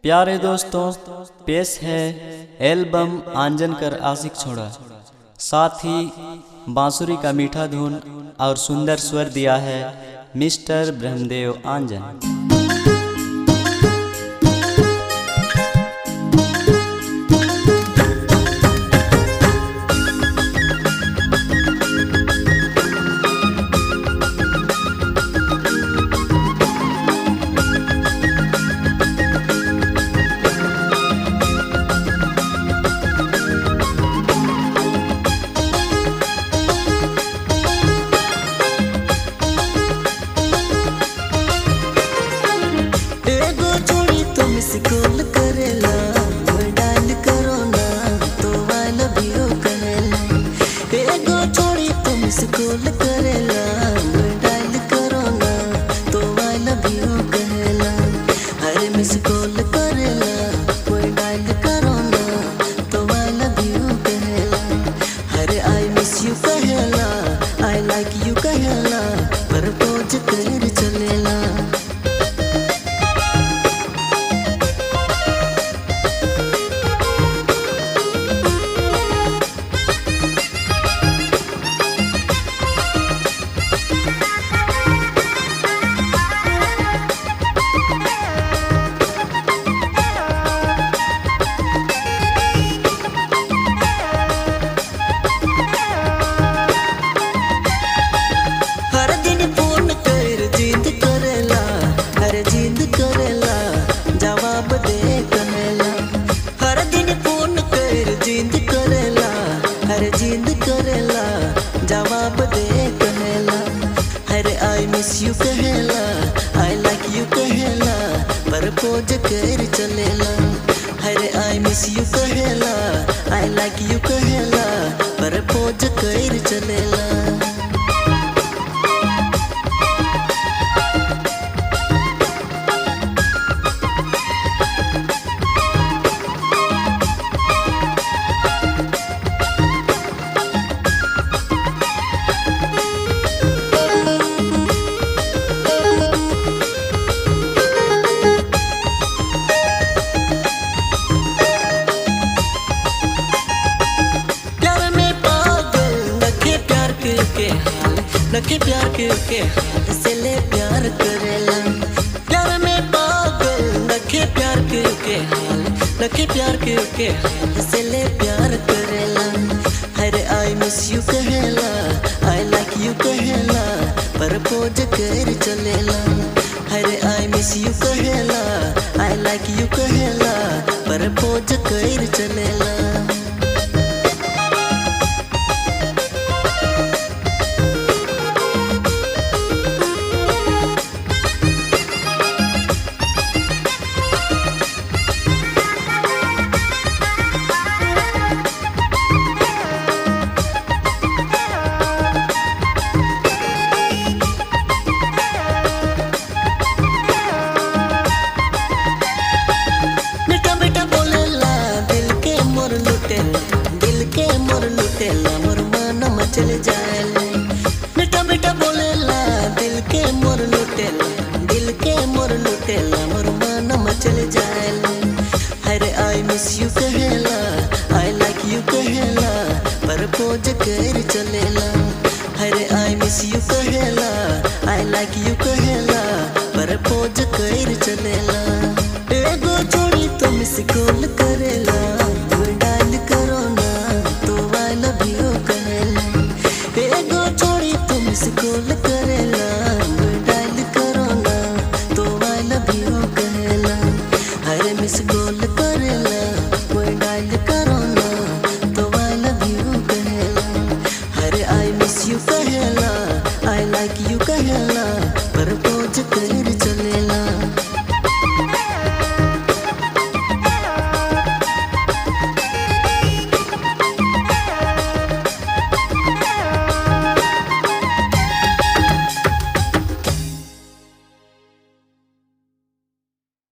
प्यारे दोस्तों, पेश है एल्बम आंजन कर आशिक छोड़ा। साथ ही बांसुरी का मीठा धुन और सुंदर स्वर दिया है मिस्टर ब्रह्मदेव आंजन। कॉल करेला डायल करो ना तो आई लव यू कहेला। एगो छोड़ी तो मिस कॉल करेला डायल करो ना तो आई लव यू कहेला। अरे मिस कॉल करेला डायल करो ना तो आई लव यू कहेला। अरे आई मिस यू कहेला, आई लाइक यू कहेला, प्रपोज कर चलेला। जिद करेला जवाब दे कहेला। अरे आई मिस यू कहेला, आई लाइक यू कहेला, प्रपोज कर चलेला। अरे आई मिस यू कहेला, आई लाइक यू कहेला, प्रपोज कर चलेला। नखे प्यार के हाल से ले प्यार करेला। प्यार में पागल नखे प्यार के हाल, नखे प्यार के हाल से ले प्यार करेला। अरे आई मिस यू कहेला, आई लाइक यू कहेला, प्रपोज कर चलेला। अरे आई मिस यू कहेला, आई लाइक यू कहेला, प्रपोज कर चलेला। चले जाएले बेटा बेटा बोलेला दिल के मोर लुटेला, दिल के मोर लुटेला, मोर मन मचल जाएले। अरे आई मिस यू कहेला, आई लाइक यू कहेला, प्रपोज कर चलेला। अरे आई मिस यू कहेला, आई लाइक यू कहेला, प्रपोज कर चलेला। एगो छोड़ी तो मिस कॉल करेला